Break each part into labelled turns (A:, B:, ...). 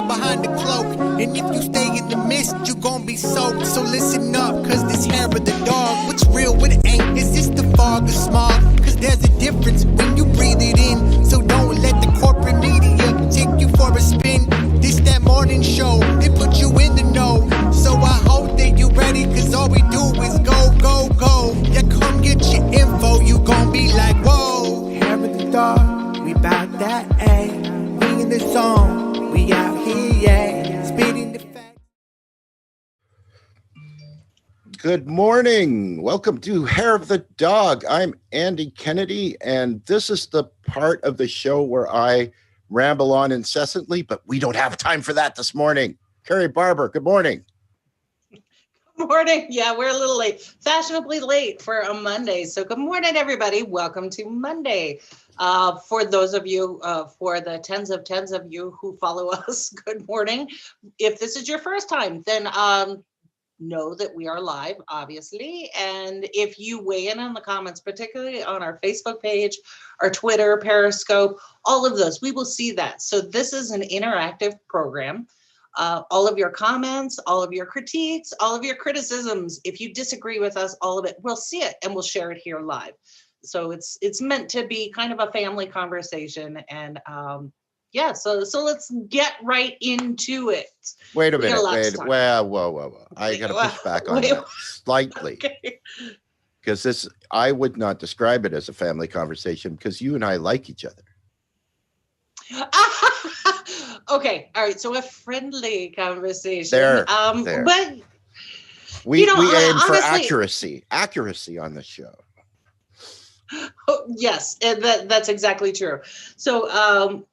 A: hide behind the cloak. And if you stay in the mist, you gon' be soaked. So listen up, cause this hair of the dog, what's real, what ain't? Is this the fog or smog? Cause there's a difference when you breathe it in. So don't let the corporate media take you for a spin. This that morning show, they put you in the know. So I hope that you ready, cause all we do is go, go, go. Yeah, come get your info, you gon' be like, whoa. Hair of the dog, we bout that, ayy. We in the zone, we out here, yeah. Speeding the facts.
B: Good morning. Welcome to Hair of the Dog. I'm Andy Kennedy, and this is the part of the show where I ramble on incessantly, but we don't have time for that this morning. Kerri Barber, good morning.
C: Good morning. Yeah, we're a little late, fashionably late for a Monday. So good morning, everybody. Welcome to Monday. For those of you, for the tens of you who follow us, good morning. If this is your first time, then know that we are live, obviously. And if you weigh in on the comments, particularly on our Facebook page, our Twitter, Periscope, all of those, we will see that. So this is an interactive program. All of your comments, all of your critiques, all of your criticisms, if you disagree with us, all of it, we'll see it and we'll share it here live. So it's meant to be kind of a family conversation. And yeah, so let's get right into it.
B: Wait a minute. Whoa. I got to push back on that slightly. Because I would not describe it as a family conversation because you and I like each other.
C: Okay, all right. So a friendly conversation.
B: There.
C: But
B: we aim for
C: honestly,
B: accuracy on the show.
C: Oh, yes, and that's exactly true. So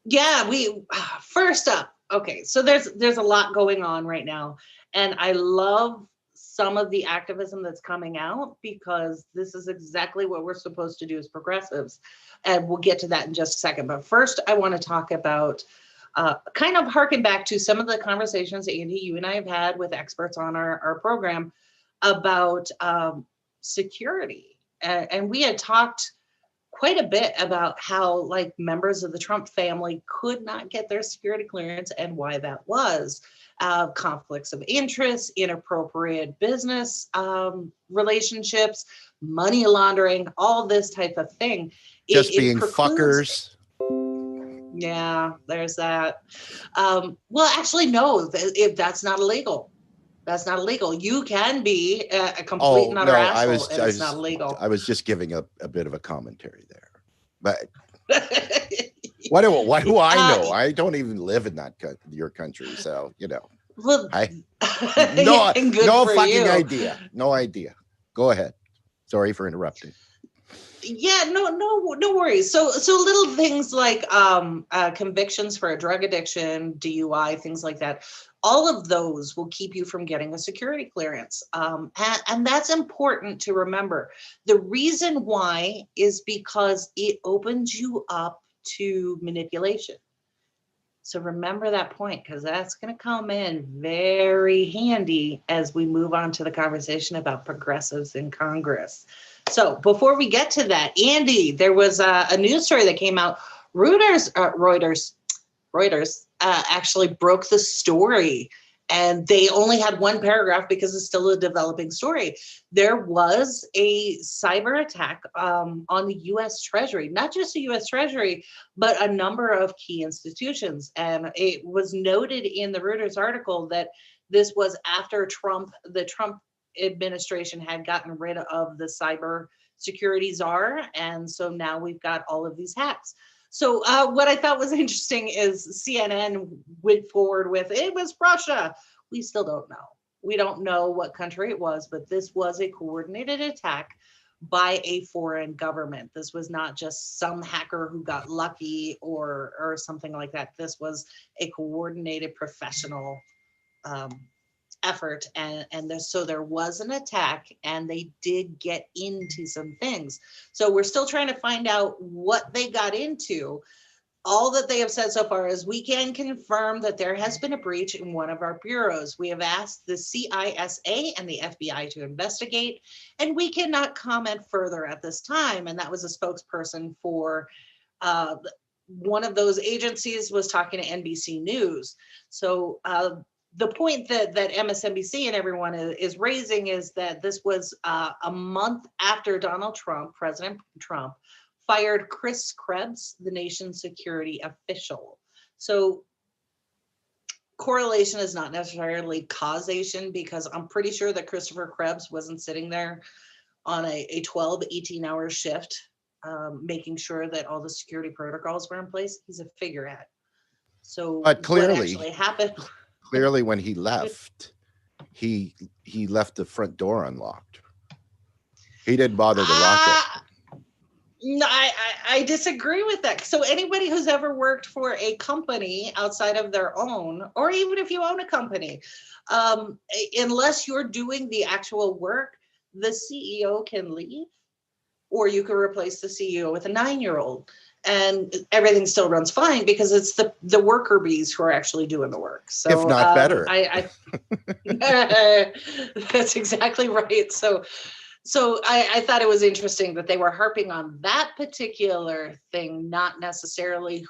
C: yeah, we first up. Okay, so there's a lot going on right now, and I love some of the activism that's coming out because this is exactly what we're supposed to do as progressives, and we'll get to that in just a second. But first, I want to talk about kind of harken back to some of the conversations, Andy, you and I have had with experts on our program about security, and we had talked quite a bit about how like members of the Trump family could not get their security clearance and why that was. Conflicts of interest, inappropriate business relationships, money laundering, all this type of thing.
B: Just being fuckers.
C: Yeah, there's that. Well, actually, no, if that's not illegal. That's not illegal. You can be a complete and utter asshole, and it's not illegal.
B: I was just giving a bit of a commentary there. But what do I know? I don't even live in your country, so you know.
C: Well,
B: no fucking idea. No idea. Go ahead. Sorry for interrupting.
C: Yeah, no worries. So little things like convictions for a drug addiction, DUI, things like that. All of those will keep you from getting a security clearance. And that's important to remember. The reason why is because it opens you up to manipulation. So remember that point, because that's going to come in very handy as we move on to the conversation about progressives in Congress. So before we get to that, Andy, there was a news story that came out. Reuters actually broke the story, and they only had one paragraph because it's still a developing story. There was a cyber attack on the U.S. Treasury, not just the U.S. Treasury, but a number of key institutions. And it was noted in the Reuters article that this was after the Trump administration had gotten rid of the cyber security czar. And so now we've got all of these hacks. So what I thought was interesting is CNN went forward with, it was Russia. We still don't know. We don't know what country it was, but this was a coordinated attack by a foreign government. This was not just some hacker who got lucky or something like that. This was a coordinated professional effort, so there was an attack, and they did get into some things. So we're still trying to find out what they got into. All that they have said so far is we can confirm that there has been a breach in one of our bureaus. We have asked the CISA and the FBI to investigate, and we cannot comment further at this time. And that was a spokesperson for one of those agencies was talking to NBC News. So the point that MSNBC and everyone is raising is that this was a month after President Trump, fired Chris Krebs, the nation's security official. So correlation is not necessarily causation, because I'm pretty sure that Christopher Krebs wasn't sitting there on a 12, 18-hour shift, making sure that all the security protocols were in place. He's a figurehead. So
B: But clearly,
C: what actually happened?
B: Clearly, when he left, he left the front door unlocked. He didn't bother to lock it.
C: No, I disagree with that. So anybody who's ever worked for a company outside of their own, or even if you own a company, unless you're doing the actual work, the CEO can leave, or you can replace the CEO with a 9-year-old, and everything still runs fine because it's the worker bees who are actually doing the work. So
B: if not better.
C: That's exactly right. So I thought it was interesting that they were harping on that particular thing, not necessarily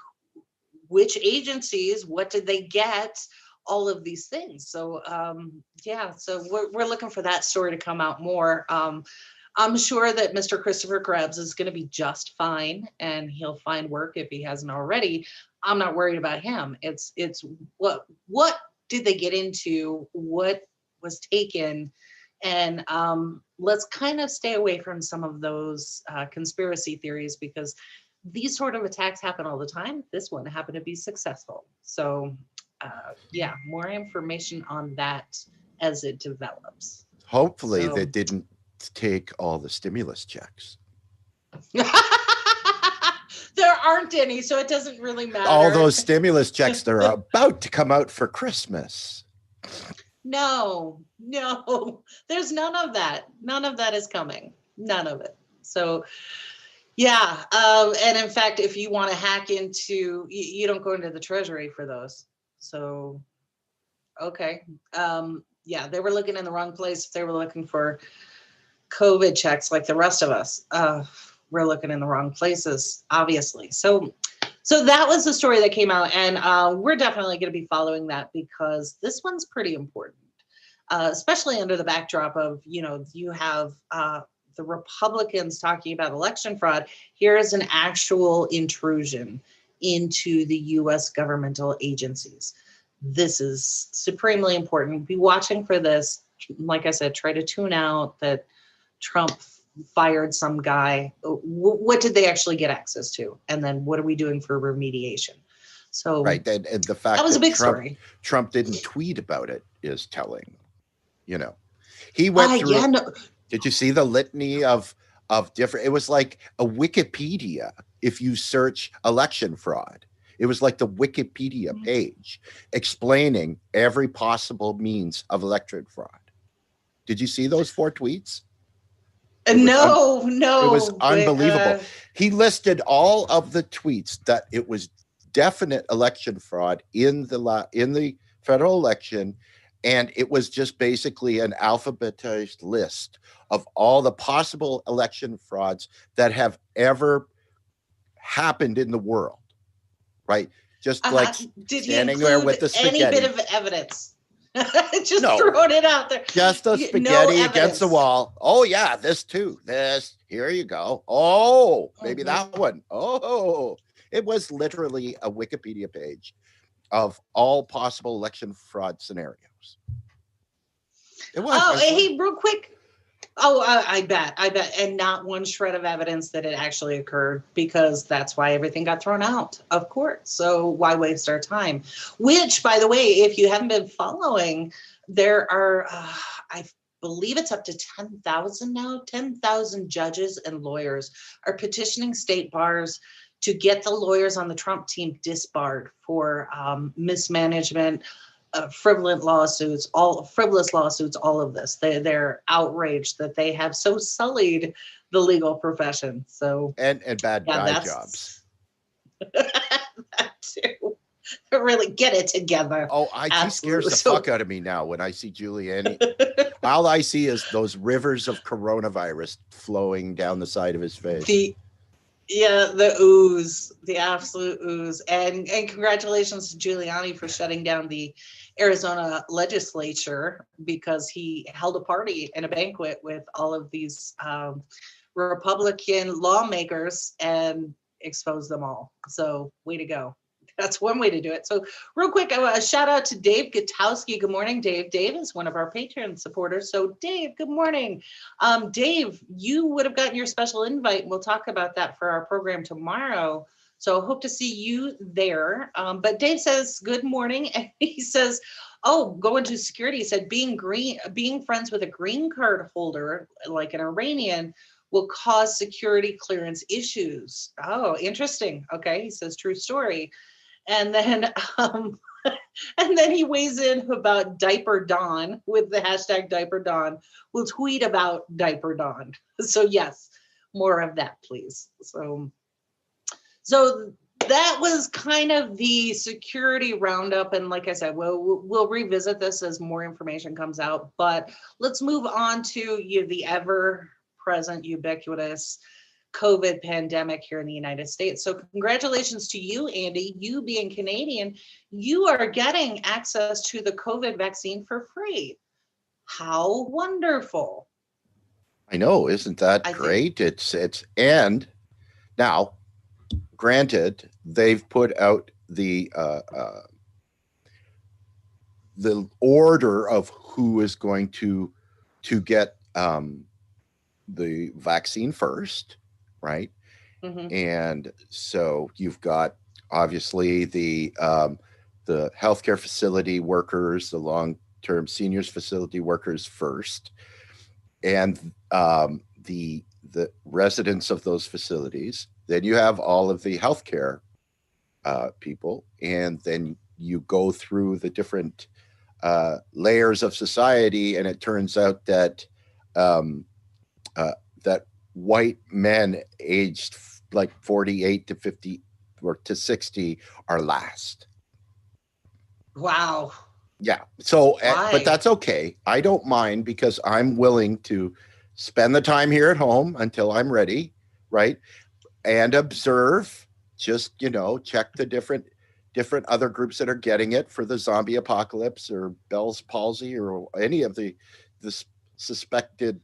C: which agencies, what did they get, all of these things. So so we're looking for that story to come out more. I'm sure that Mr. Christopher Krebs is going to be just fine, and he'll find work if he hasn't already. I'm not worried about him. It's what did they get into? What was taken? And let's kind of stay away from some of those conspiracy theories, because these sort of attacks happen all the time. This one happened to be successful. So more information on that as it develops.
B: Hopefully they didn't take all the stimulus checks.
C: There aren't any, so it doesn't really matter.
B: All those stimulus checks that are about to come out for Christmas.
C: No, there's none of that. None of that is coming. None of it. So, and in fact, if you want to hack into, you don't go into the Treasury for those. So, okay. They were looking in the wrong place. They were looking for COVID checks like the rest of us. We're looking in the wrong places, obviously. So that was the story that came out, and we're definitely going to be following that, because this one's pretty important, especially under the backdrop of, you have the Republicans talking about election fraud. Here is an actual intrusion into the U.S. governmental agencies. This is supremely important. Be watching for this. Like I said, try to tune out that Trump fired some guy. What did they actually get access to? And then what are we doing for remediation? So
B: right, and the fact
C: that was a big story.
B: Trump didn't tweet about it is telling. He went through. Did you see the litany of different? It was like a Wikipedia. If you search election fraud, it was like the Wikipedia page explaining every possible means of election fraud. Did you see those 4 tweets?
C: No.
B: It was unbelievable. He listed all of the tweets that it was definite election fraud in the federal election, and it was just basically an alphabetized list of all the possible election frauds that have ever happened in the world. Right? Just like
C: did
B: standing there with the spaghetti.
C: Any bit of evidence? Just throwing it out there.
B: Just the spaghetti against the wall. Oh yeah, this too. This. Here you go. Oh, maybe that one. Oh, it was literally a Wikipedia page of all possible election fraud scenarios. It was.
C: Oh, hey, real quick. Oh, I bet. And not one shred of evidence that it actually occurred, because that's why everything got thrown out of court. So why waste our time? Which, by the way, if you haven't been following, there are, I believe it's up to 10,000 now, 10,000 judges and lawyers are petitioning state bars to get the lawyers on the Trump team disbarred for mismanagement, frivolous lawsuits, all of this. They're outraged that they have so sullied the legal profession. So
B: and bad guy jobs.
C: That too. Really get it together.
B: Oh, IT scares the fuck out of me now when I see Giuliani. All I see is those rivers of coronavirus flowing down the side of his face.
C: Yeah, the ooze, the absolute ooze. And congratulations to Giuliani for shutting down the Arizona legislature because he held a party and a banquet with all of these Republican lawmakers and exposed them all. So way to go. That's one way to do it. So real quick, a shout out to Dave Gutowski. Good morning, Dave. Dave is one of our Patreon supporters. So Dave, good morning. Dave, you would have gotten your special invite. We'll talk about that for our program tomorrow. So hope to see you there. But Dave says, good morning. And he says, oh, going to security. He said, being friends with a green card holder, like an Iranian, will cause security clearance issues. Oh, interesting. Okay. He says, true story. And then and then he weighs in about Diaper Dawn with the hashtag Diaper Dawn. We'll tweet about Diaper Dawn. So yes, more of that, please. So that was kind of the security roundup. And like I said, we'll revisit this as more information comes out. But let's move on to the ever-present, ubiquitous COVID pandemic here in the United States. So congratulations to you, Andy. You being Canadian, you are getting access to the COVID vaccine for free. How wonderful.
B: I know, isn't that great? It's and now, granted, they've put out the order of who is going to get the vaccine first, right? Mm-hmm. And so you've got obviously the healthcare facility workers, the long-term seniors facility workers first, and the residents of those facilities. Then you have all of the healthcare people, and then you go through the different layers of society, and it turns out that that white men aged like 48 to 50 or to 60 are last.
C: Wow.
B: Yeah. So, but that's okay. I don't mind because I'm willing to spend the time here at home until I'm ready, right? And observe, just, check the different other groups that are getting it for the zombie apocalypse or Bell's palsy or any of the suspected,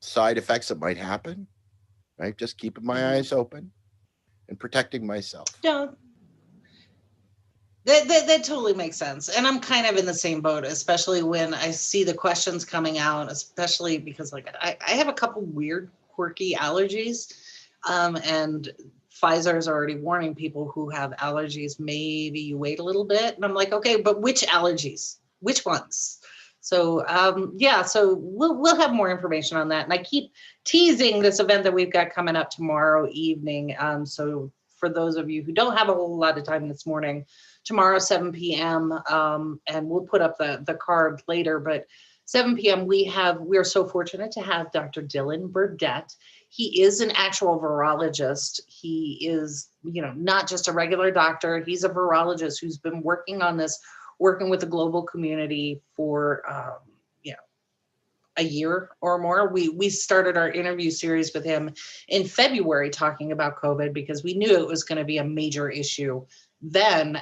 B: side effects that might happen, right? Just keeping my eyes open and protecting myself.
C: No, that totally makes sense. And I'm kind of in the same boat, especially when I see the questions coming out, especially because I have a couple weird, quirky allergies. And Pfizer is already warning people who have allergies, maybe you wait a little bit. And I'm like, okay, but which allergies? Which ones? So so we'll have more information on that. And I keep teasing this event that we've got coming up tomorrow evening. So for those of you who don't have a whole lot of time this morning, tomorrow 7 p.m. And we'll put up the card later. But 7 p.m. we're so fortunate to have Dr. Dylan Burdett. He is an actual virologist. He is, not just a regular doctor. He's a virologist who's been working on this, working with the global community for, a year or more. We started our interview series with him in February talking about COVID because we knew it was going to be a major issue then.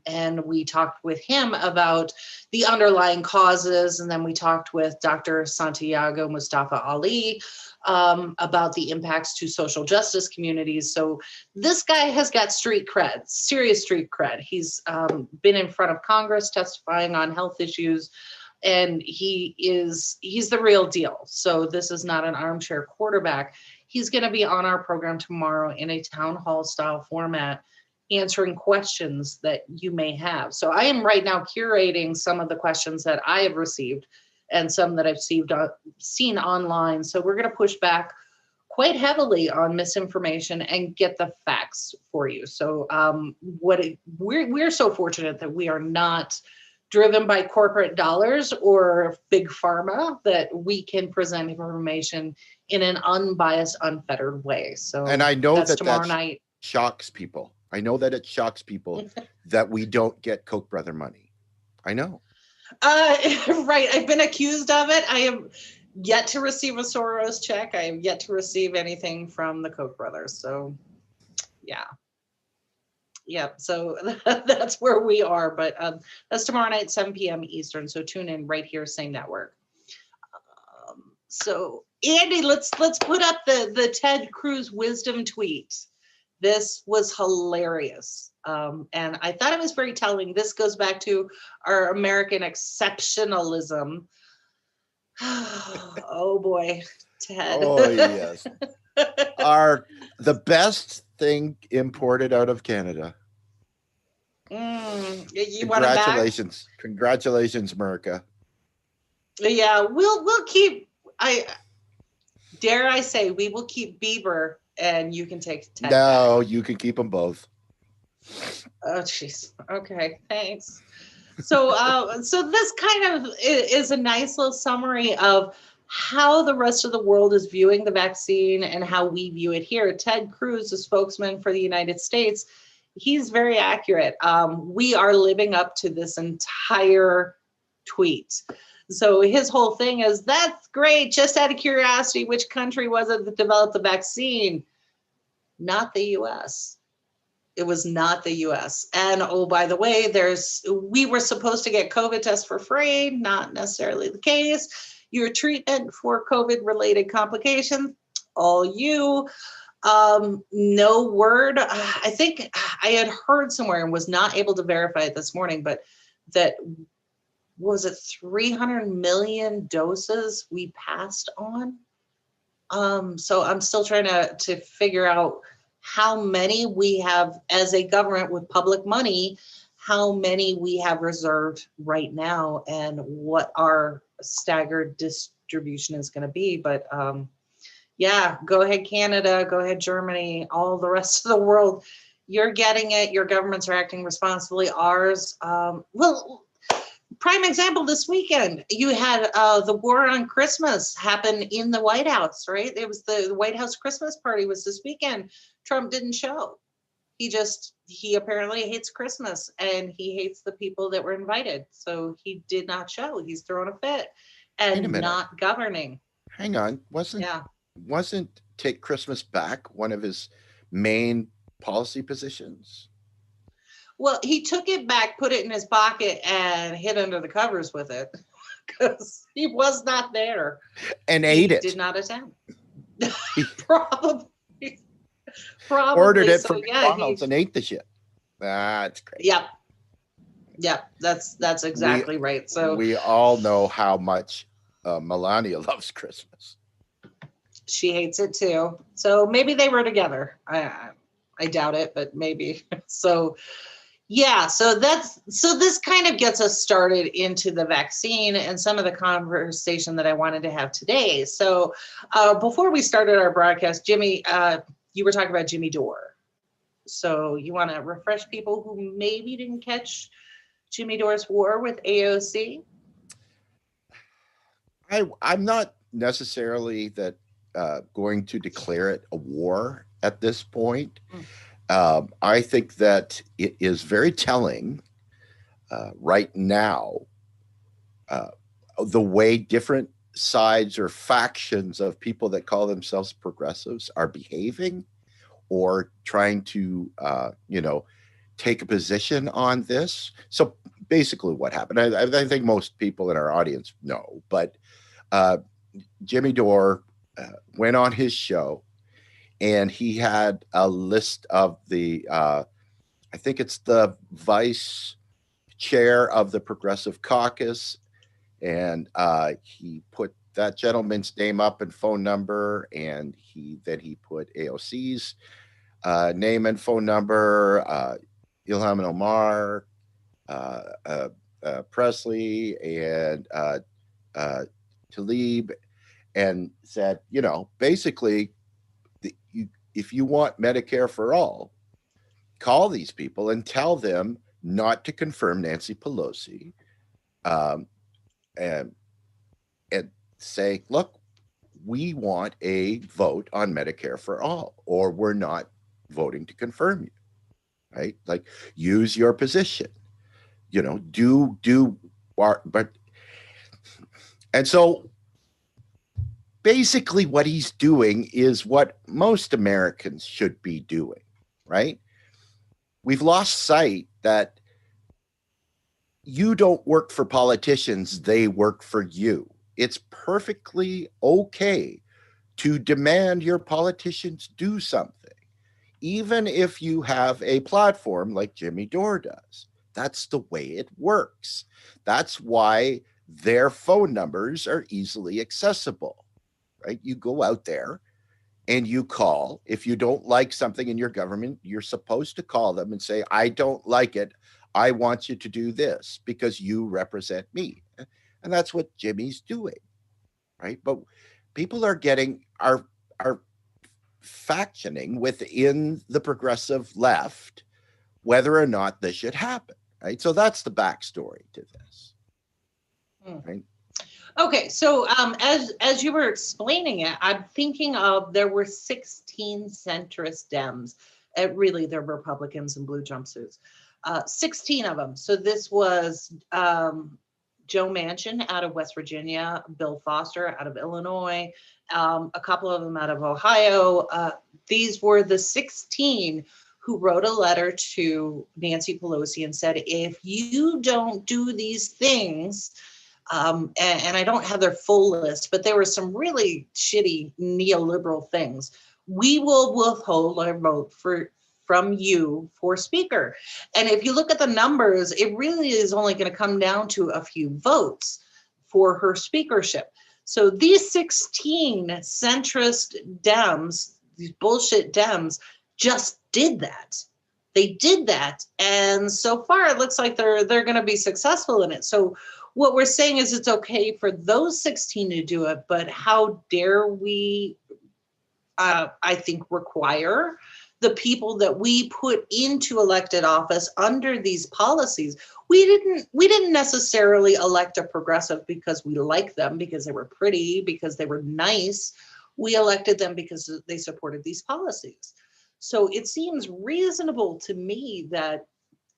C: And we talked with him about the underlying causes. And then we talked with Dr. Santiago Mustafa Ali about the impacts to social justice communities. So this guy has got street cred, serious street cred. He's been in front of Congress testifying on health issues, and he's the real deal. So this is not an armchair quarterback. He's going to be on our program tomorrow in a town hall style format, answering questions that you may have. So I am right now curating some of the questions that I have received and some that I've seen online. So we're going to push back quite heavily on misinformation and get the facts for you. So we're so fortunate that we are not driven by corporate dollars or big pharma, that we can present information in an unbiased, unfettered way. So,
B: and I know
C: that's tomorrow night.
B: Shocks people. I know that it shocks people that we don't get Koch brother money. I know.
C: Right. I've been accused of it. yet to receive a Soros check. I have yet to receive anything from the Koch brothers. So yeah. Yeah, so that's where we are. But that's tomorrow night, 7 p.m. Eastern. So tune in right here, same network. So Andy, let's put up the Ted Cruz wisdom tweet. This was hilarious. And I thought it was very telling. This goes back to our American exceptionalism. Oh boy, Ted.
B: Oh yes. Are the best thing imported out of Canada.
C: You want it back?
B: Congratulations, America.
C: Yeah, we'll keep. Dare I say we will keep Bieber, and you can take Ted
B: No,
C: back.
B: you can keep them both.
C: Oh, jeez. Okay, thanks. So, so this kind of is a nice little summary of how the rest of the world is viewing the vaccine and how we view it here. Ted Cruz, the spokesman for the United States, he's very accurate. We are living up to this entire tweet. So his whole thing is, that's great. Just out of curiosity, which country was it that developed the vaccine? Not the US. It was not the US. And oh, by the way, we were supposed to get COVID tests for free, not necessarily the case. Your treatment for COVID related complications, all you. No word. I think I had heard somewhere and was not able to verify it this morning, but that was it 300 million doses we passed on. So I'm still trying to figure out how many we have as a government with public money, how many we have reserved right now, and what our staggered distribution is going to be. But yeah, go ahead, Canada, go ahead, Germany, all the rest of the world. You're getting it. Your governments are acting responsibly. Ours, well, prime example this weekend, you had the war on Christmas happen in the White House, right? It was the White House Christmas party was this weekend. Trump didn't show. He apparently hates Christmas and he hates the people that were invited. So he did not show. He's throwing a fit and not governing.
B: Hang on. Wasn't Take Christmas Back one of his main policy positions?
C: Well, he took it back, put it in his pocket, and hid under the covers with it because he was not there.
B: And ate it.
C: Did not attend. Probably.
B: Ordered it from McDonald's and ate the shit. That's great.
C: Yep. That's exactly right. So
B: we all know how much Melania loves Christmas.
C: She hates it too. So maybe they were together. I doubt it, but maybe. So yeah, so this kind of gets us started into the vaccine and some of the conversation that I wanted to have today. So before we started our broadcast, Jimmy, you were talking about Jimmy Dore. So you want to refresh people who maybe didn't catch Jimmy Dore's war with AOC?
B: I'm not necessarily going to declare it a war at this point. I think that it is very telling right now the way different sides or factions of people that call themselves progressives are behaving or trying to, take a position on this. So basically what happened, I think most people in our audience know, but Jimmy Dore went on his show and he had a list of the, I think it's the vice chair of the Progressive Caucus. And he put that gentleman's name up and phone number. And he put AOC's name and phone number, Ilhan Omar, Presley, and Tlaib, and said, basically, if you want Medicare for all, call these people and tell them not to confirm Nancy Pelosi, and say, look, we want a vote on Medicare for all, or we're not voting to confirm you, right? Like, use your position, but, and so basically what he's doing is what most Americans should be doing, right? We've lost sight that you don't work for politicians, they work for you. It's perfectly okay to demand your politicians do something, even if you have a platform like Jimmy Dore does. That's the way it works. That's why their phone numbers are easily accessible, right? You go out there and you call. If you don't like something in your government, you're supposed to call them and say, I don't like it. I want you to do this because you represent me. And that's what Jimmy's doing, right? But people are factioning within the progressive left whether or not this should happen, right? So that's the backstory to this, right?
C: Okay, so as you were explaining it, I'm thinking of there were 16 centrist Dems. Really, they're Republicans in blue jumpsuits. 16 of them. So this was Joe Manchin out of West Virginia, Bill Foster out of Illinois, a couple of them out of Ohio. These were the 16 who wrote a letter to Nancy Pelosi and said, if you don't do these things, and I don't have their full list, but there were some really shitty neoliberal things, we will withhold our vote from you for speaker. And if you look at the numbers, it really is only going to come down to a few votes for her speakership. So these 16 centrist Dems, these bullshit Dems, just did that. They did that. And so far, it looks like they're going to be successful in it. So what we're saying is it's okay for those 16 to do it, but how dare we, I think, require the people that we put into elected office under these policies. We didn't necessarily elect a progressive because we liked them, because they were pretty, because they were nice. We elected them because they supported these policies. So it seems reasonable to me that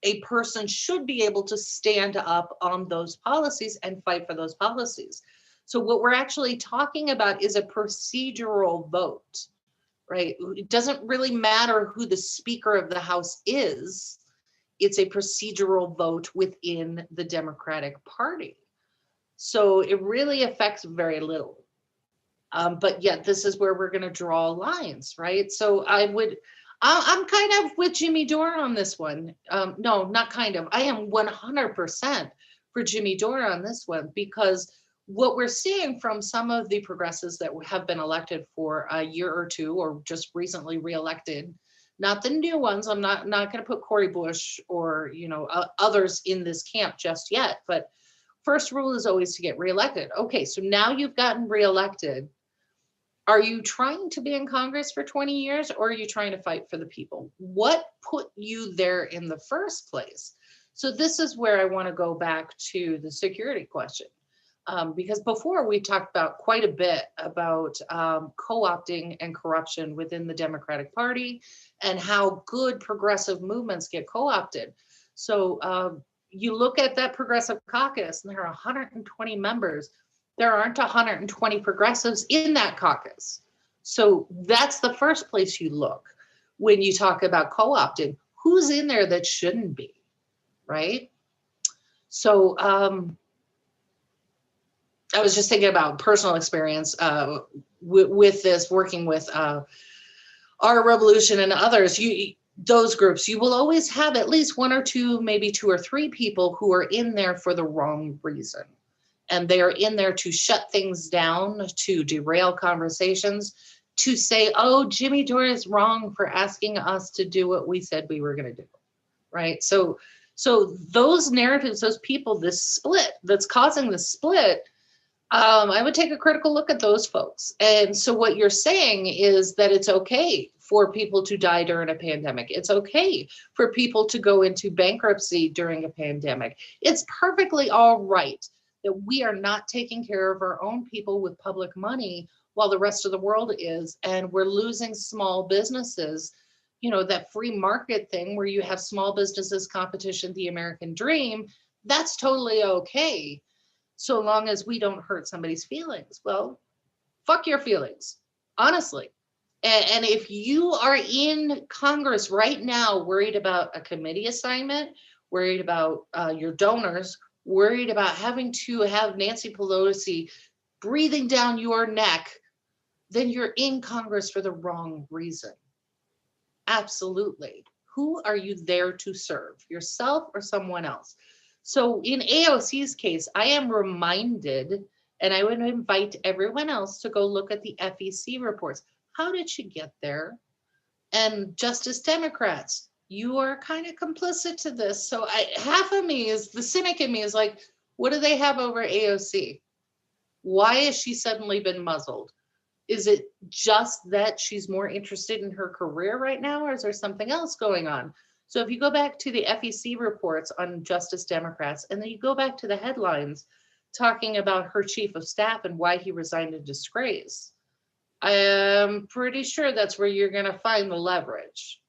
C: a person should be able to stand up on those policies and fight for those policies. So what we're actually talking about is a procedural vote, right? It doesn't really matter who the Speaker of the House is. It's a procedural vote within the Democratic Party. So it really affects very little. But yet this is where we're going to draw lines, right? So I'm kind of with Jimmy Dore on this one. No, not kind of. I am 100% for Jimmy Dore on this one, because what we're seeing from some of the progressives that have been elected for a year or two, or just recently reelected, not the new ones. I'm not going to put Cory Bush or others in this camp just yet. But first rule is always to get reelected. Okay, so now you've gotten reelected. Are you trying to be in Congress for 20 years, or are you trying to fight for the people? What put you there in the first place? So this is where I want to go back to the security question. Because before we talked about quite a bit about co-opting and corruption within the Democratic Party and how good progressive movements get co-opted. So you look at that progressive caucus, and there are 120 members. There aren't 120 progressives in that caucus. So that's the first place you look when you talk about co-opting. Who's in there that shouldn't be, right? So I was just thinking about personal experience with this, working with Our Revolution and others. Those groups, you will always have at least one or two, maybe two or three people who are in there for the wrong reason. And they are in there to shut things down, to derail conversations, to say, oh, Jimmy Dore is wrong for asking us to do what we said we were going to do, right? So those narratives, those people, this split that's causing the split, I would take a critical look at those folks. And so what you're saying is that it's okay for people to die during a pandemic. It's okay for people to go into bankruptcy during a pandemic. It's perfectly all right that we are not taking care of our own people with public money while the rest of the world is, and we're losing small businesses. That free market thing where you have small businesses competition, the American dream, that's totally okay, so long as we don't hurt somebody's feelings. Well, fuck your feelings, honestly. And if you are in Congress right now, worried about a committee assignment, worried about your donors, worried about having to have Nancy Pelosi breathing down your neck, then you're in Congress for the wrong reason. Absolutely. Who are you there to serve, yourself or someone else? So in AOC's case, I am reminded, and I would invite everyone else to go look at the FEC reports. How did she get there? And Justice Democrats, you are kind of complicit to this. So half of me is, the cynic in me is like, what do they have over AOC? Why has she suddenly been muzzled? Is it just that she's more interested in her career right now, or is there something else going on? So if you go back to the FEC reports on Justice Democrats, and then you go back to the headlines talking about her chief of staff and why he resigned in disgrace, I am pretty sure that's where you're going to find the leverage.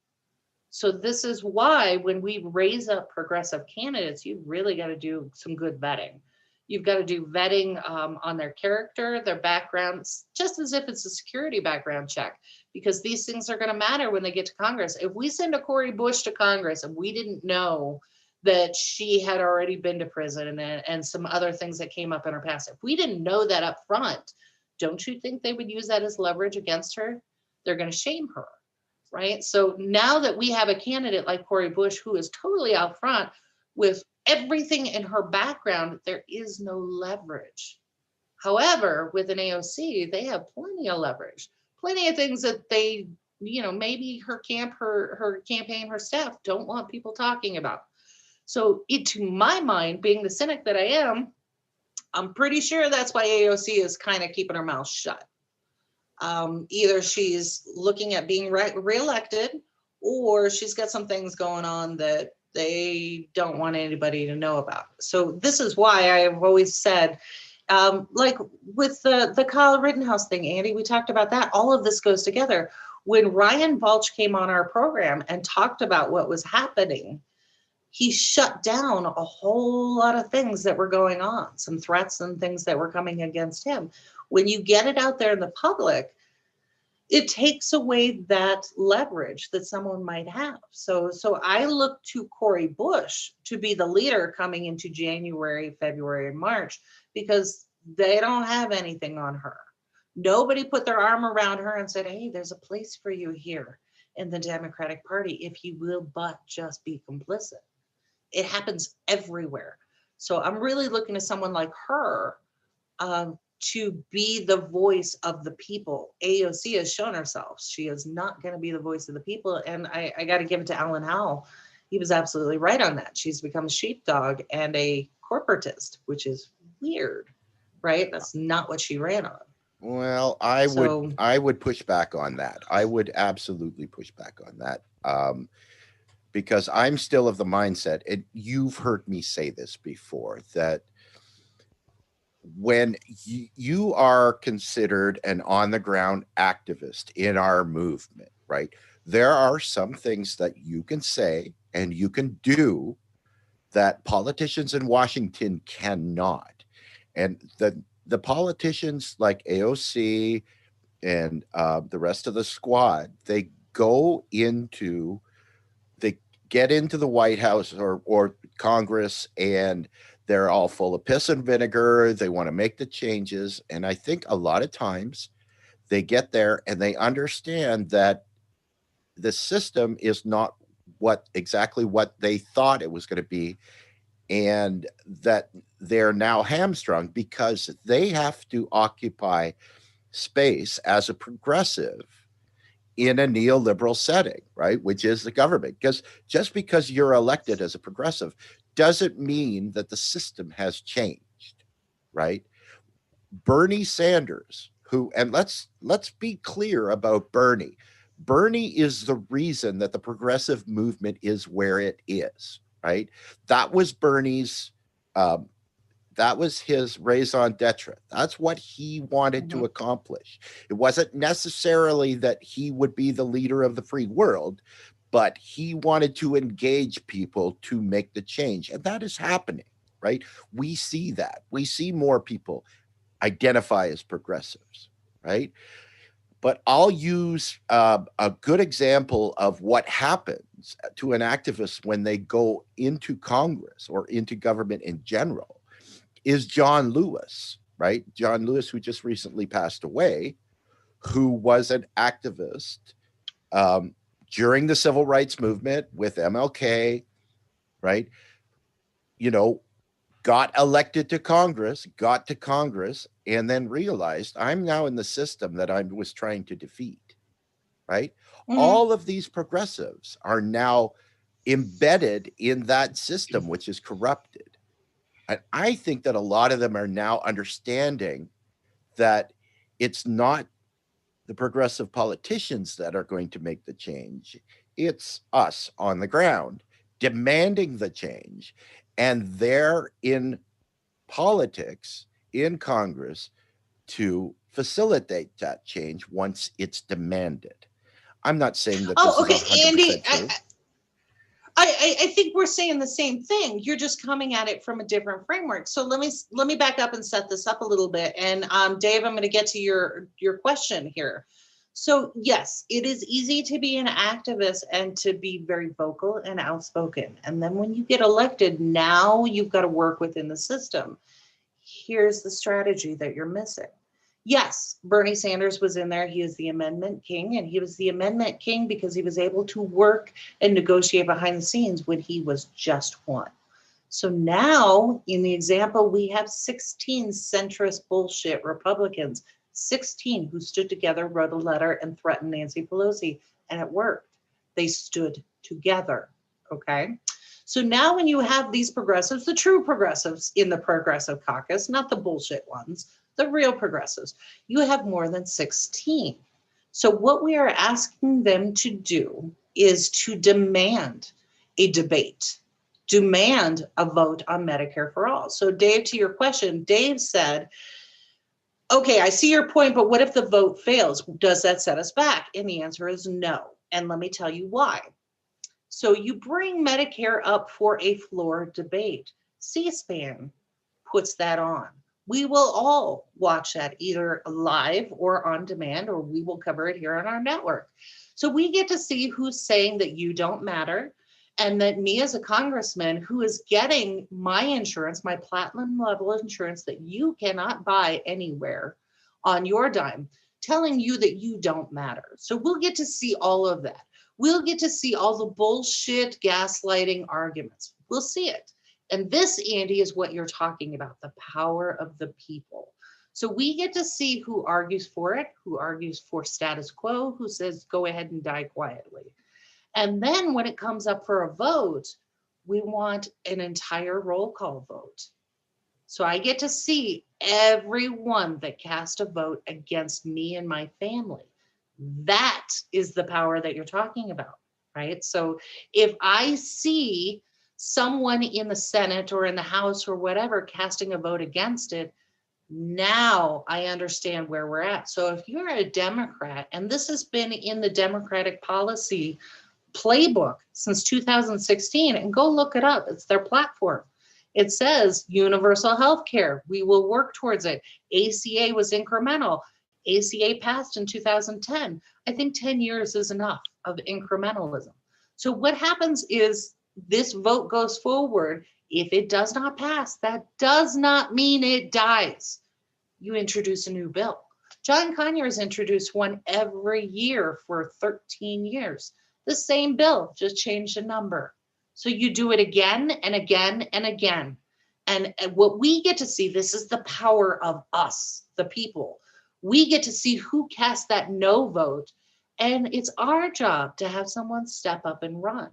C: So this is why when we raise up progressive candidates, you've really got to do some good vetting. You've got to do vetting on their character, their backgrounds, just as if it's a security background check, because these things are going to matter when they get to Congress. If we send a Cori Bush to Congress and we didn't know that she had already been to prison and some other things that came up in her past, if we didn't know that up front, don't you think they would use that as leverage against her? They're going to shame her, right? So now that we have a candidate like Cori Bush, who is totally out front with everything in her background, there is no leverage. However, with an AOC, they have plenty of leverage, plenty of things that they, maybe her campaign, her staff don't want people talking about. So to my mind, being the cynic that I am, I'm pretty sure that's why AOC is kind of keeping her mouth shut. Either she's looking at being reelected, or she's got some things going on that they don't want anybody to know about. So this is why I've always said, like with the Kyle Rittenhouse thing, Andy, we talked about that. All of this goes together. When Ryan Balch came on our program and talked about what was happening, he shut down a whole lot of things that were going on, some threats and things that were coming against him. When you get it out there in the public, it takes away that leverage that someone might have. So I look to Cori Bush to be the leader coming into January, February, and March, because they don't have anything on her. Nobody put their arm around her and said, hey, there's a place for you here in the Democratic Party if you will but just be complicit. It happens everywhere. So I'm really looking to someone like her to be the voice of the people. AOC has shown herself. She is not going to be the voice of the people. And I got to give it to Alan Howell. He was absolutely right on that. She's become a sheepdog and a corporatist, which is weird, right? That's not what she ran on.
B: Well, I would push back on that. I would absolutely push back on that. Because I'm still of the mindset, and you've heard me say this before, that when you are considered an on-the-ground activist in our movement, right, there are some things that you can say and you can do that politicians in Washington cannot. And the politicians like AOC and the rest of the squad, they get into the White House or Congress, and they're all full of piss and vinegar. They want to make the changes. And I think a lot of times they get there and they understand that the system is not exactly what they thought it was going to be, and that they're now hamstrung because they have to occupy space as a progressive in a neoliberal setting, right? Which is the government. Because just because you're elected as a progressive doesn't mean that the system has changed, right? Bernie Sanders, and let's be clear about Bernie. Bernie is the reason that the progressive movement is where it is, right? That was Bernie's, that was his raison d'etre. That's what he wanted to accomplish. It wasn't necessarily that he would be the leader of the free world, but he wanted to engage people to make the change. And that is happening, right? We see that. We see more people identify as progressives. right? But I'll use a good example of what happens to an activist when they go into Congress or into government in general is John Lewis, right? John Lewis, who just recently passed away, who was an activist um, during the civil rights movement with MLK, right? You know, got elected to Congress, got to Congress, and then realized I'm now in the system that I was trying to defeat, right?
C: Mhm.
B: All of these progressives are now embedded in that system, which is corrupted. And I think that a lot of them are now understanding that it's not the progressive politicians that are going to make the change. It's us on the ground demanding the change. And they're in politics, in Congress, to facilitate that change once it's demanded. I'm not saying that this
C: Oh,
B: is
C: okay, Andy.
B: 100% true.
C: I think we're saying the same thing. You're just coming at it from a different framework. So let me back up and set this up a little bit. And Dave, I'm going to get to your question here. So yes, it is easy to be an activist and to be very vocal and outspoken. And then when you get elected, now you've got to work within the system. Here's the strategy that you're missing. Yes, Bernie Sanders was in there. He is the amendment king, and he was the amendment king because he was able to work and negotiate behind the scenes when he was just one. So now, in the example, we have 16 centrist bullshit Republicans, 16 who stood together, wrote a letter, and threatened Nancy Pelosi, and it worked. They stood together. Okay. So now, when you have these progressives, the true progressives in the progressive caucus, not the bullshit ones, the real progressives, you have more than 16. So what we are asking them to do is to demand a debate, demand a vote on Medicare for all. So Dave, to your question, Dave said, okay, I see your point, but what if the vote fails? Does that set us back? And the answer is no. And let me tell you why. So you bring Medicare up for a floor debate. C-SPAN puts that on. We will all watch that either live or on demand, or we will cover it here on our network. So we get to see who's saying that you don't matter, and that me as a congressman who is getting my insurance, my platinum level insurance that you cannot buy anywhere on your dime, telling you that you don't matter. So we'll get to see all of that. We'll get to see all the bullshit gaslighting arguments. We'll see it. And this, Andy, is what you're talking about, the power of the people. So we get to see who argues for it, who argues for status quo, who says, go ahead and die quietly. And then when it comes up for a vote, we want an entire roll call vote. So I get to see everyone that cast a vote against me and my family. That is the power that you're talking about, right? So if I see someone in the Senate or in the House or whatever casting a vote against it, now I understand where we're at. So if you're a Democrat, and this has been in the Democratic policy playbook since 2016, and go look it up, it's their platform. It says universal health care. We will work towards it. ACA was incremental. ACA passed in 2010. I think 10 years is enough of incrementalism. So what happens is this vote goes forward. If it does not pass, that does not mean it dies. You introduce a new bill. John Conyers introduced one every year for 13 years. The same bill, just changed a number. So you do it again and again and again. And what we get to see, this is the power of us, the people. We get to see who cast that no vote. And it's our job to have someone step up and run.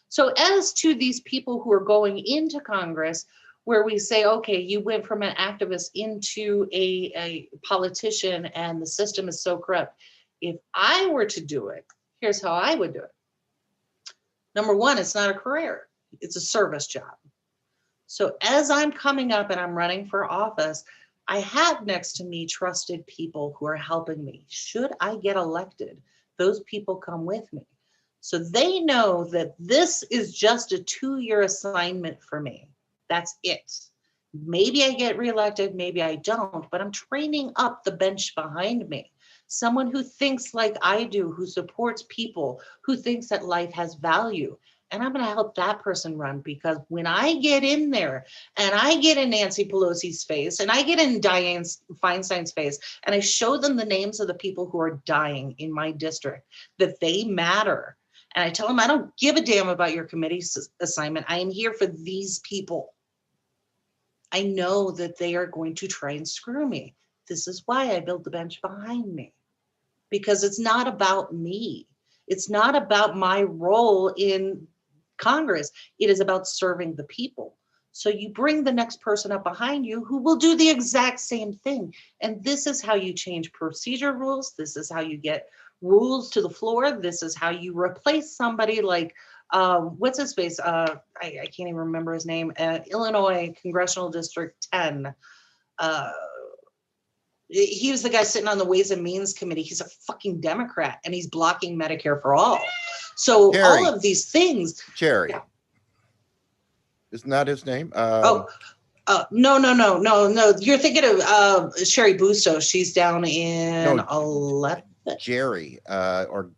C: So as to these people who are going into Congress, where we say, okay, you went from an activist into a politician and the system is so corrupt. If I were to do it, here's how I would do it. Number one, it's not a career, it's a service job. So as I'm coming up and I'm running for office, I have next to me trusted people who are helping me. Should I get elected, those people come with me. So they know that this is just a 2-year assignment for me. That's it. Maybe I get reelected, maybe I don't, but I'm training up the bench behind me. someone who thinks like I do, who supports people, who thinks that life has value. And I'm going to help that person run, because when I get in there and I get in Nancy Pelosi's face and I get in Dianne Feinstein's face and I show them the names of the people who are dying in my district, that they matter. And I tell them, I don't give a damn about your committee assignment. I am here for these people. I know that they are going to try and screw me. This is why I built the bench behind me, because it's not about me. It's not about my role in Congress. It is about serving the people. So you bring the next person up behind you who will do the exact same thing. And this is how you change procedure rules. This is how you get rules to the floor. This is how you replace somebody like, what's his face? I can't even remember his name. Illinois Congressional District 10. He was the guy sitting on the Ways and Means Committee. He's a fucking Democrat, and he's blocking Medicare for all. So
B: Kerri.
C: all of these things.
B: Jerry.
C: Yeah.
B: Isn't that his name?
C: No. You're thinking of Sherry Bustos. She's down in 11th.
B: Jerry. Anyway.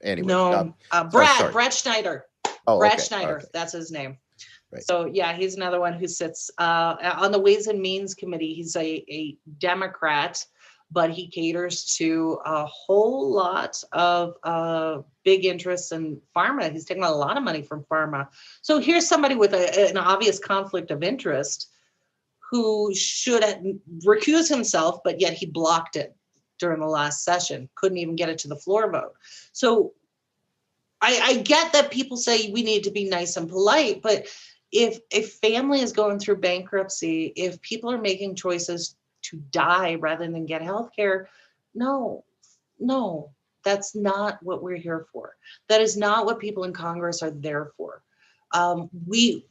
C: No, Brad Schneider.
B: Oh,
C: Brad
B: okay,
C: Schneider.
B: okay.
C: That's his name.
B: Right.
C: So yeah, he's another one who sits on the Ways and Means Committee. He's a Democrat, but he caters to a whole lot of big interests in pharma. He's taking a lot of money from pharma. So here's somebody with an obvious conflict of interest who should recuse himself, but yet he blocked it during the last session. Couldn't even get it to the floor vote. So I get that people say we need to be nice and polite, but if a family is going through bankruptcy, if people are making choices to die rather than get health care, no, that's not what we're here for. That is not what people in Congress are there for. You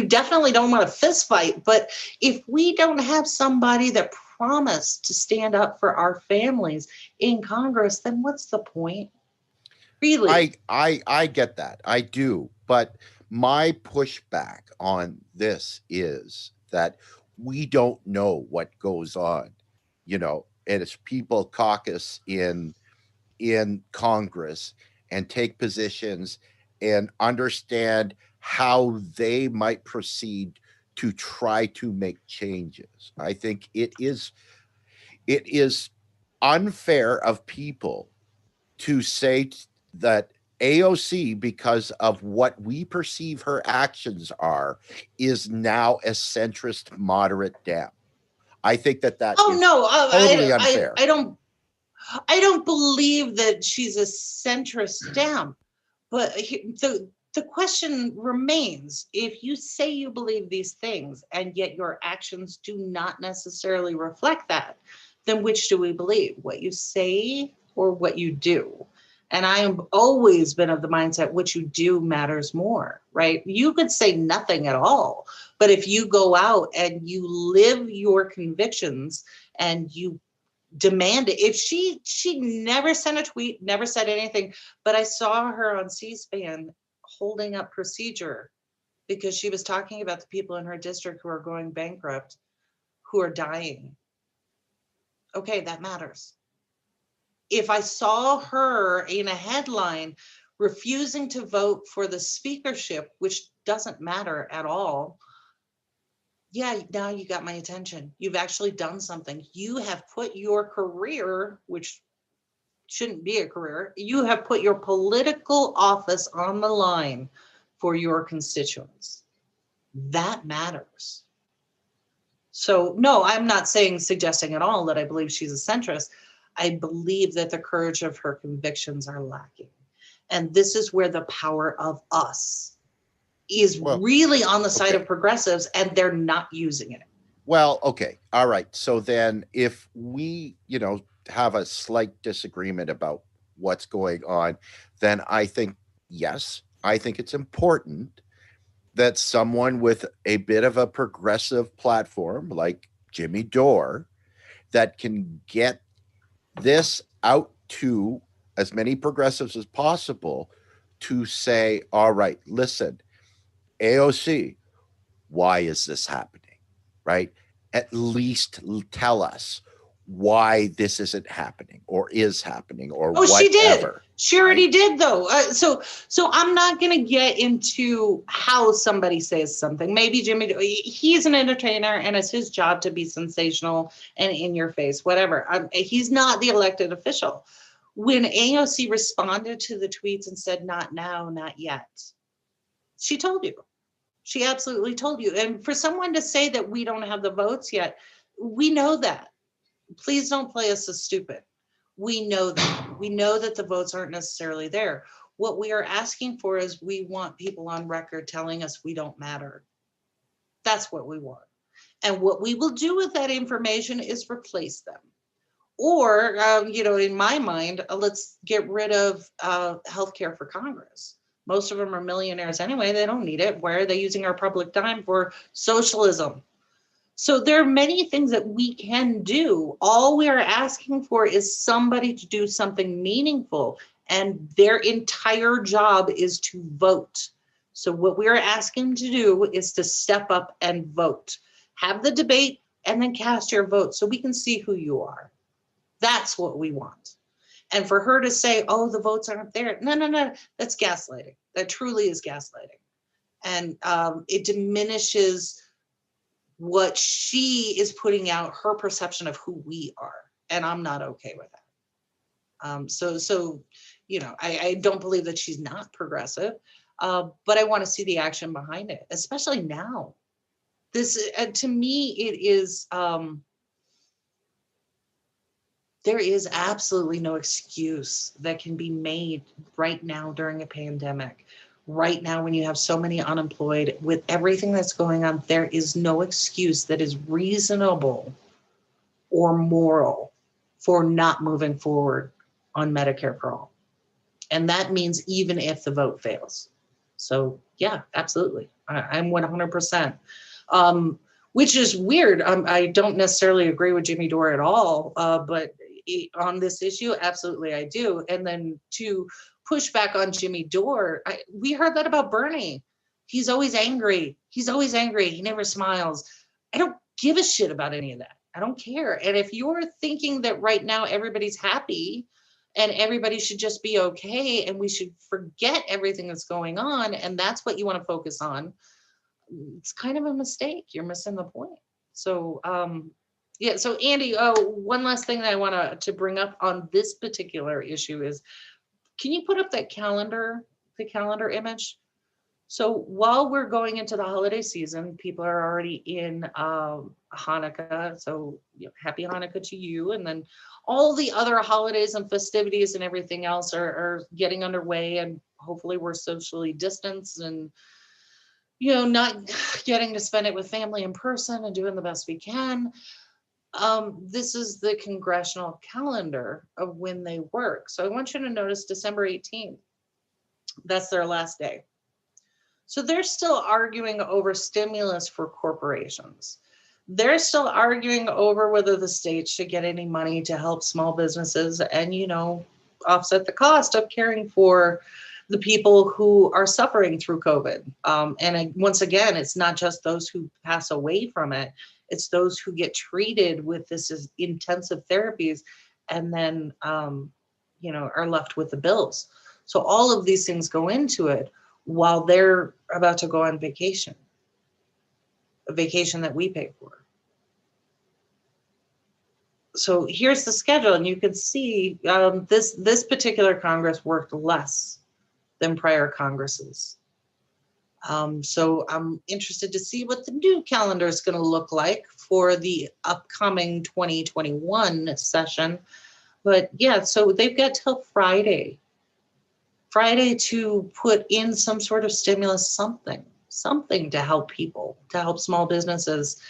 C: definitely don't want a fist fight, but if we don't have somebody that promised to stand up for our families in Congress, then what's the point? Really?
B: I get that. I do. But my pushback on this is that we don't know what goes on, as people caucus in Congress and take positions and understand how they might proceed to try to make changes. I think it is unfair of people to say that AOC, because of what we perceive her actions are, is now a centrist moderate Dem. I think that is totally unfair.
C: I don't believe that she's a centrist Dem, but the question remains: if you say you believe these things and yet your actions do not necessarily reflect that, then which do we believe? What you say or what you do? And I have always been of the mindset what you do matters more, right? You could say nothing at all, but if you go out and you live your convictions and you demand it. If she never sent a tweet, never said anything, but I saw her on C-SPAN holding up procedure because she was talking about the people in her district who are going bankrupt, who are dying. Okay, that matters. If I saw her in a headline refusing to vote for the speakership, which doesn't matter at all, yeah, now you got my attention. You've actually done something. You have put your career, which shouldn't be a career, you have put your political office on the line for your constituents. That matters. So no, I'm not suggesting at all that I believe she's a centrist. I believe that the courage of her convictions are lacking. And this is where the power of us is really on the side of progressives, and they're not using it.
B: Well, okay. All right. So then if we, have a slight disagreement about what's going on, then I think, yes, I think it's important that someone with a bit of a progressive platform like Jimmy Dore that can get this out to as many progressives as possible to say, all right, listen, AOC, why is this happening? Right? At least tell us why this isn't happening or is happening or
C: Oh,
B: whatever.
C: she did. She already
B: right?
C: did, though. So I'm not going to get into how somebody says something. Maybe Jimmy, he's an entertainer and it's his job to be sensational and in your face, whatever. He's not the elected official. When AOC responded to the tweets and said, not now, not yet, she told you. She absolutely told you. And for someone to say that we don't have the votes yet, we know that. Please don't play us as stupid. We know that. We know that the votes aren't necessarily there. What we are asking for is we want people on record telling us we don't matter. That's what we want. And what we will do with that information is replace them. Or, in my mind, let's get rid of healthcare for Congress. Most of them are millionaires anyway. They don't need it. Why are they using our public dime for socialism? So there are many things that we can do. All we are asking for is somebody to do something meaningful, and their entire job is to vote. So what we are asking to do is to step up and vote. Have the debate and then cast your vote so we can see who you are. That's what we want. And for her to say, oh, the votes aren't there. No, that's gaslighting. That truly is gaslighting. And it diminishes what she is putting out, her perception of who we are. And I'm not okay with that. I don't believe that she's not progressive, but I want to see the action behind it, especially now. This, to me, it is, there is absolutely no excuse that can be made right now during a pandemic. Right now, when you have so many unemployed, with everything that's going on, there is no excuse that is reasonable or moral for not moving forward on Medicare for all. And that means even if the vote fails. So yeah, absolutely. I'm 100%. Which is weird. I don't necessarily agree with Jimmy Dore at all, but on this issue, absolutely I do. And then to push back on Jimmy Dore, we heard that about Bernie. He's always angry. He's always angry. He never smiles. I don't give a shit about any of that. I don't care. And if you're thinking that right now everybody's happy and everybody should just be okay and we should forget everything that's going on, and that's what you want to focus on, it's kind of a mistake. You're missing the point. So, so Andy, one last thing that I want to bring up on this particular issue is, can you put up that calendar, the calendar image? So while we're going into the holiday season, people are already in Hanukkah. So happy Hanukkah to you. And then all the other holidays and festivities and everything else are getting underway. And hopefully we're socially distanced and, not getting to spend it with family in person and doing the best we can. This is the congressional calendar of when they work. So I want you to notice December 18th. That's their last day. So they're still arguing over stimulus for corporations. They're still arguing over whether the state should get any money to help small businesses and, offset the cost of caring for the people who are suffering through COVID. Once again, it's not just those who pass away from it. It's those who get treated with this as intensive therapies and then, are left with the bills. So all of these things go into it while they're about to go on vacation, a vacation that we pay for. So here's the schedule, and you can see this particular Congress worked less than prior Congresses. So I'm interested to see what the new calendar is going to look like for the upcoming 2021 session. But yeah, so they've got till Friday to put in some sort of stimulus, something to help people, to help small businesses,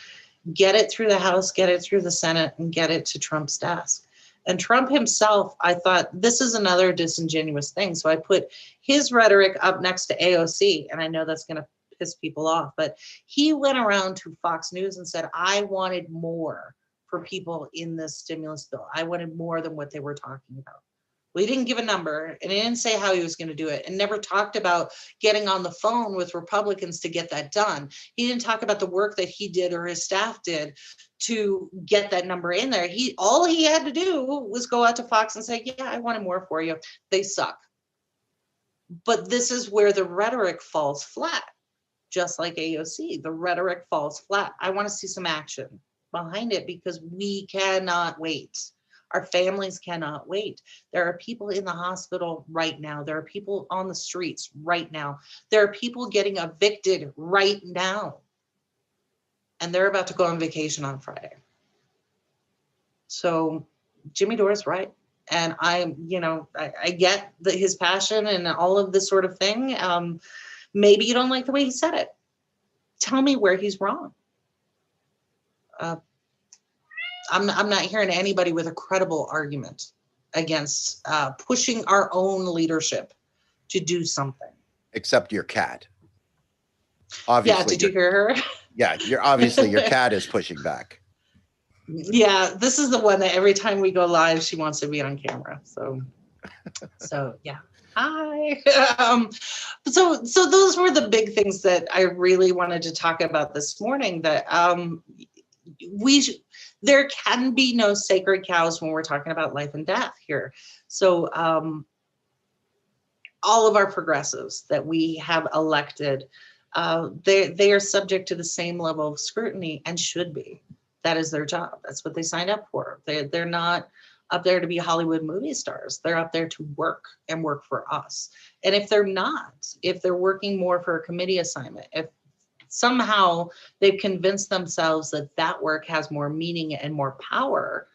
C: get it through the House, get it through the Senate, and get it to Trump's desk. And Trump himself, I thought, this is another disingenuous thing. So I put his rhetoric up next to AOC, and I know that's going to piss people off, but he went around to Fox News and said, I wanted more for people in this stimulus bill. I wanted more than what they were talking about. Well, he didn't give a number, and he didn't say how he was going to do it, and never talked about getting on the phone with Republicans to get that done. He didn't talk about the work that he did or his staff did to get that number in there. All he had to do was go out to Fox and say, yeah, I wanted more for you. They suck. But this is where the rhetoric falls flat, just like AOC. The rhetoric falls flat. I want to see some action behind it because we cannot wait. Our families cannot wait. There are people in the hospital right now. There are people on the streets right now. There are people getting evicted right now. And they're about to go on vacation on Friday. So Jimmy Dore's right. And I get his passion and all of this sort of thing. Maybe you don't like the way he said it. Tell me where he's wrong. I'm not hearing anybody with a credible argument against pushing our own leadership to do something.
B: Except your cat. Obviously,
C: yeah, did you hear her?
B: Yeah, your cat is pushing back.
C: Yeah, this is the one that every time we go live, she wants to be on camera. So yeah. Hi. So those were the big things that I really wanted to talk about this morning. That there can be no sacred cows when we're talking about life and death here. So all of our progressives that we have elected, they are subject to the same level of scrutiny and should be. That is their job. That's what they signed up for. They're not up there to be Hollywood movie stars. They're up there to work and work for us. And if they're not, if they're working more for a committee assignment, if somehow they've convinced themselves that work has more meaning and more power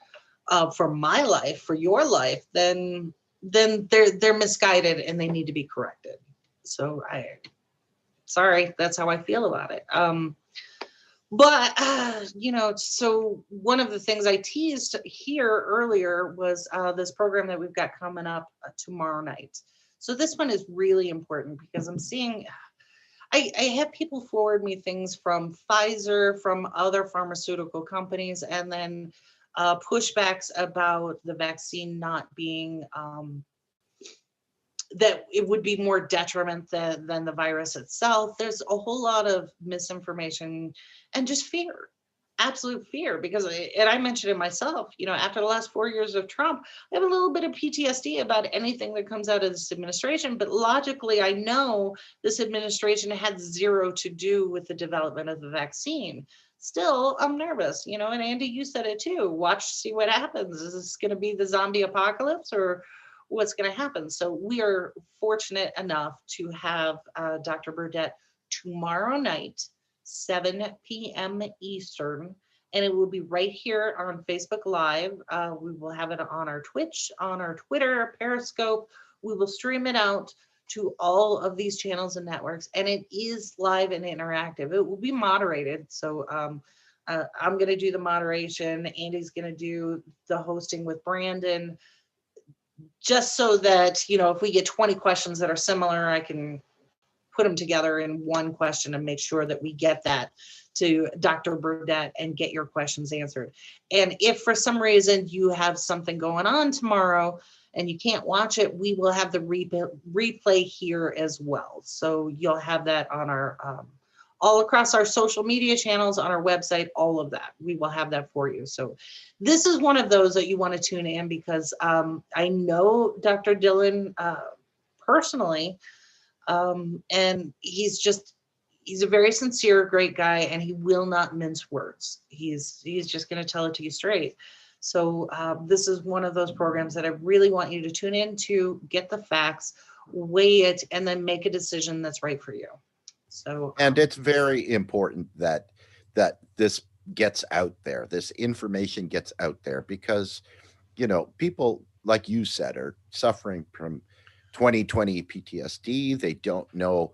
C: for my life, for your life, then they're misguided and they need to be corrected. So sorry, that's how I feel about it. But so one of the things I teased here earlier was this program that we've got coming up tomorrow night. So this one is really important because I'm seeing, I have people forward me things from Pfizer, from other pharmaceutical companies, and then pushbacks about the vaccine not being, that it would be more detriment than the virus itself. There's a whole lot of misinformation and just fear, absolute fear, because, and I mentioned it myself, after the last 4 years of Trump, I have a little bit of PTSD about anything that comes out of this administration, but logically, I know this administration had zero to do with the development of the vaccine. Still, I'm nervous, and Andy, you said it too. Watch, see what happens. Is this going to be the zombie apocalypse or what's going to happen? So we are fortunate enough to have Dr. Burdett tomorrow night, 7 p.m. Eastern, and it will be right here on Facebook Live. We will have it on our Twitch, on our Twitter, Periscope. We will stream it out to all of these channels and networks, and it is live and interactive. It will be moderated. So I'm going to do the moderation. Andy's going to do the hosting with Brandon, just so that, if we get 20 questions that are similar, I can put them together in one question and make sure that we get that to Dr. Burdett and get your questions answered. And if for some reason you have something going on tomorrow and you can't watch it, we will have the replay here as well. So you'll have that on our, all across our social media channels, on our website, all of that. We will have that for you. So this is one of those that you want to tune in because I know Dr. Dillon personally, and he's a very sincere, great guy, and he will not mince words. He's just going to tell it to you straight. So this is one of those programs that I really want you to tune in to, get the facts, weigh it, and then make a decision that's right for you. So,
B: and it's very important that this gets out there, this information gets out there, because, people, like you said, are suffering from 2020 PTSD. They don't know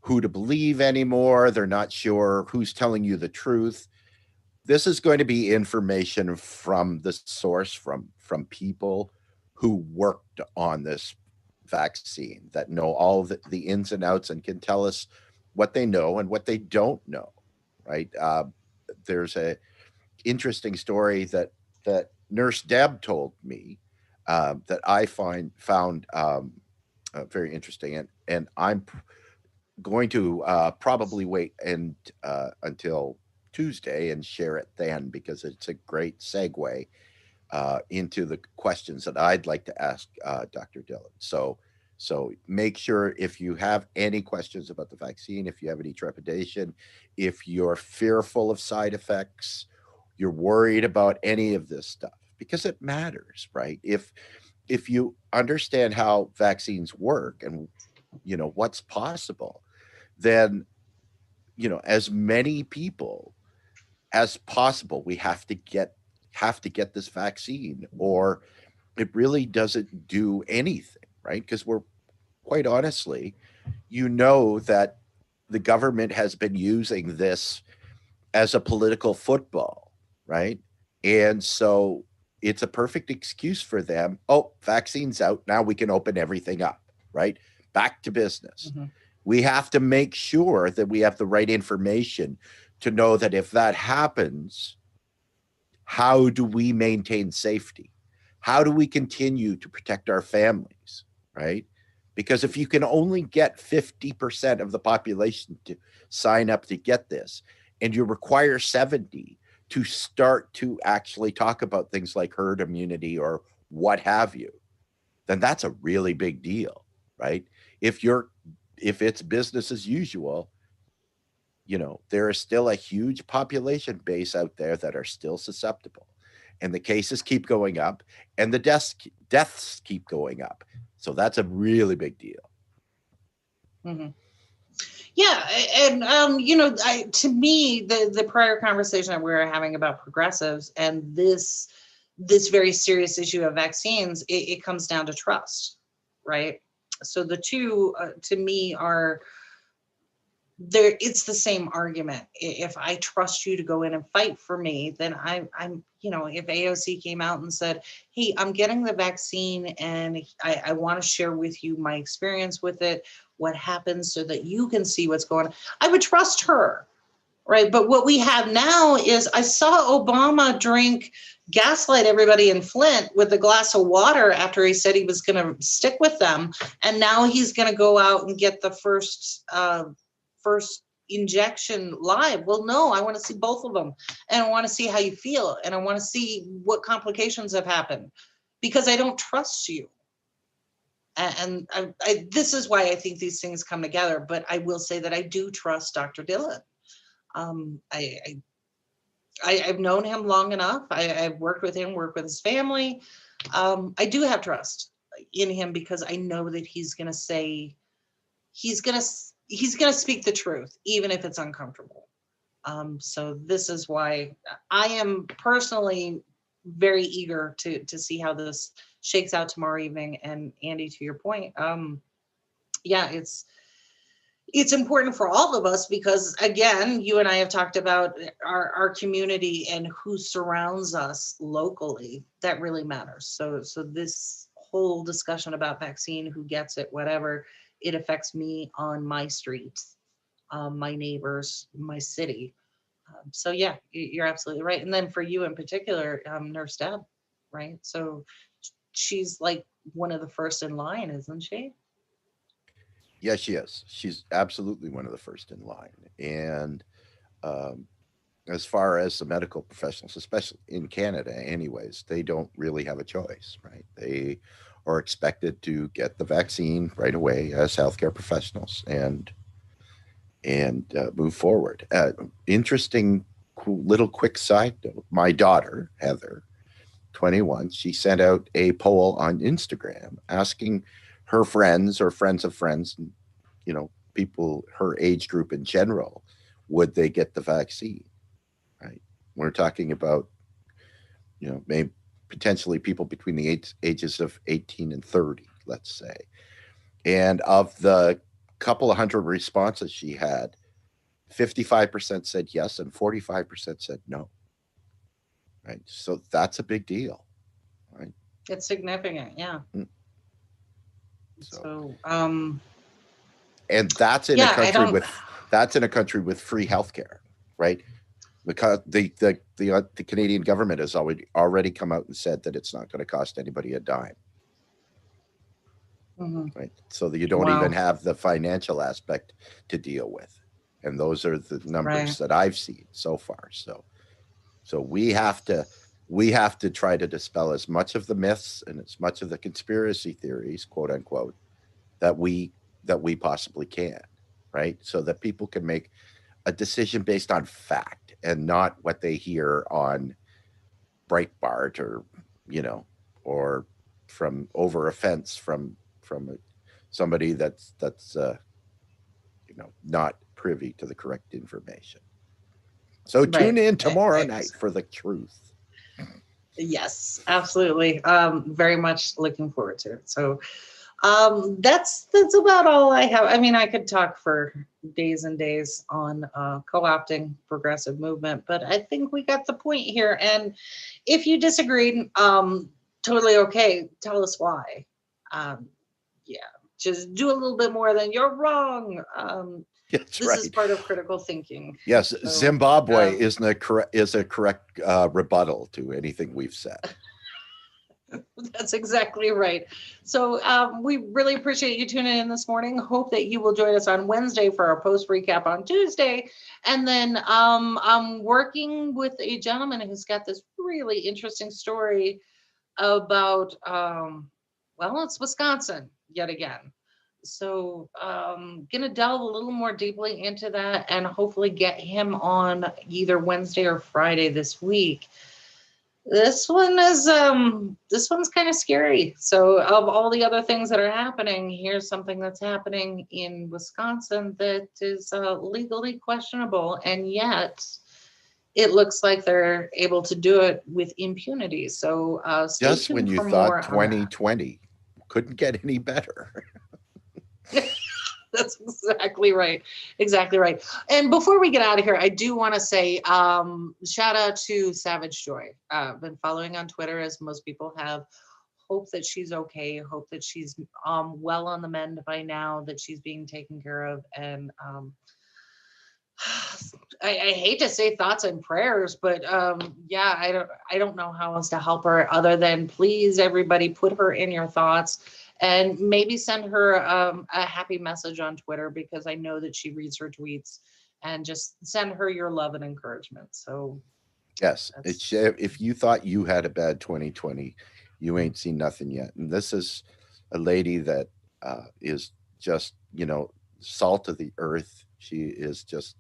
B: who to believe anymore. They're not sure who's telling you the truth. This is going to be information from the source, from people who worked on this vaccine, that know all the ins and outs and can tell us what they know and what they don't know, right? There's a interesting story that Nurse Deb told me that I found very interesting, and I'm going to probably wait and until Tuesday and share it then, because it's a great segue into the questions that I'd like to ask Dr. Dillon. So make sure, if you have any questions about the vaccine, if you have any trepidation, if you're fearful of side effects, you're worried about any of this stuff, because it matters, right? If you understand how vaccines work and what's possible, then as many people as possible, we have to get this vaccine, or it really doesn't do anything, right? Because we're, quite honestly, that the government has been using this as a political football, right? And so it's a perfect excuse for them. Oh, vaccine's out. Now we can open everything up, right? Back to business.
C: Mm-hmm.
B: We have to make sure that we have the right information to know that if that happens, how do we maintain safety? How do we continue to protect our families, right? Because if you can only get 50% of the population to sign up to get this, and you require 70 to start to actually talk about things like herd immunity or what have you, then that's a really big deal, right? If it's business as usual, there is still a huge population base out there that are still susceptible, and the cases keep going up, and the deaths keep going up. So that's a really big deal.
C: Mm-hmm. Yeah, and to me, the prior conversation that we were having about progressives and this very serious issue of vaccines, it comes down to trust, right? So the two, to me, are there. It's the same argument. If I trust you to go in and fight for me, then I'm if AOC came out and said, hey, I'm getting the vaccine and I want to share with you my experience with it, what happens, so that you can see what's going on, I would trust her, right? But what we have now is, I saw Obama gaslight everybody in Flint with a glass of water after he said he was going to stick with them, and now he's going to go out and get the first injection live. Well, no, I want to see both of them, and I want to see how you feel, and I want to see what complications have happened, because I don't trust you. And this is why I think these things come together. But I will say that I do trust Dr. Dillon. I've known him long enough. I've worked with his family. I do have trust in him, because I know that he's going to speak the truth, even if it's uncomfortable. So this is why I am personally very eager to see how this shakes out tomorrow evening. And Andy, to your point, it's important for all of us, because again, you and I have talked about our community and who surrounds us locally. That really matters. So this whole discussion about vaccine, who gets it, whatever, it affects me on my street, my neighbors, my city. So yeah, you're absolutely right. And then for you in particular, Nurse Deb, right? So she's like one of the first in line, isn't she?
B: Yes, she is. She's absolutely one of the first in line. And as far as the medical professionals, especially in Canada, anyways, they don't really have a choice, right? They are expected to get the vaccine right away as healthcare professionals and move forward. Interesting, little quick side note. My daughter, Heather, 21, she sent out a poll on Instagram asking her friends or friends of friends, and people her age group in general, would they get the vaccine, right? We're talking about maybe potentially people between the ages of 18 and 30, let's say. And of the couple of hundred responses she had, 55% said yes and 45% said no, right? So that's a big deal, right?
C: It's significant, yeah. So
B: and that's in a country with free healthcare, right? because the Canadian government has already come out and said that it's not going to cost anybody a dime. Right, so that you don't even have the financial aspect to deal with, and those are the numbers that I've seen so far. So we have to try to dispel as much of the myths and as much of the conspiracy theories, quote unquote, that we possibly can, right? So that people can make a decision based on fact and not what they hear on Breitbart or from over a fence from somebody that's not privy to the correct information. So tune in tomorrow night for the truth.
C: Yes, absolutely. Very much looking forward to it. So that's about all I have. I mean, I could talk for days and days on co-opting progressive movement, but I think we got the point here. And if you disagreed, totally okay. Tell us why. Just do a little bit more than you're wrong. This is part of critical thinking.
B: Yes, so, Zimbabwe is a correct rebuttal to anything we've said.
C: That's exactly right. So we really appreciate you tuning in this morning. Hope that you will join us on Wednesday for our post recap on Tuesday. And then I'm working with a gentleman who's got this really interesting story about, it's Wisconsin yet again. So gonna delve a little more deeply into that and hopefully get him on either Wednesday or Friday this week. This one's kind of scary. So of all the other things that are happening, here's something that's happening in Wisconsin that is legally questionable, and yet it looks like they're able to do it with impunity. So
B: just when you thought 2020 couldn't get any better.
C: That's exactly right. Exactly right. And before we get out of here, I do want to say shout out to Savage Joy. I've been following on Twitter, as most people have. Hope that she's okay. Hope that she's well on the mend by now, that she's being taken care of. And I hate to say thoughts and prayers, but I don't know how else to help her other than please, everybody, put her in your thoughts. And maybe send her a happy message on Twitter, because I know that she reads her tweets, and just send her your love and encouragement. So,
B: yes, if you thought you had a bad 2020, you ain't seen nothing yet. And this is a lady that is just, salt of the earth. She is just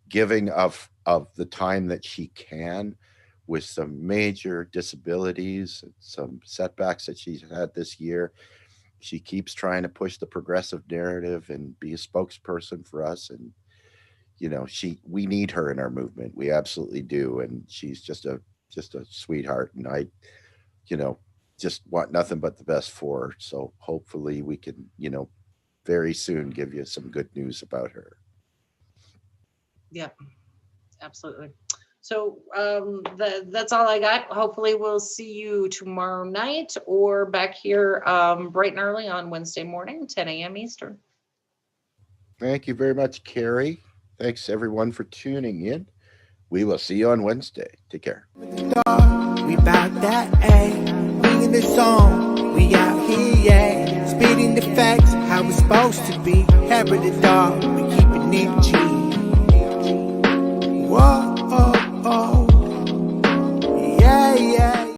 B: giving of the time that she can, with some major disabilities, some setbacks that she's had this year. She keeps trying to push the progressive narrative and be a spokesperson for us. And, we need her in our movement. We absolutely do. And she's just a sweetheart. And I, just want nothing but the best for her. So hopefully we can, very soon give you some good news about her.
C: Yeah, absolutely. So that's all I got. Hopefully we'll see you tomorrow night or back here bright and early on Wednesday morning, 10 a.m. Eastern.
B: Thank you very much, Kerri. Thanks, everyone, for tuning in. We will see you on Wednesday. Take care.
A: We bout that, we in the zone. We out here, spitting the facts, how it's supposed to be. Hair of the dog, we keep it neat G. Whoa, oh, oh.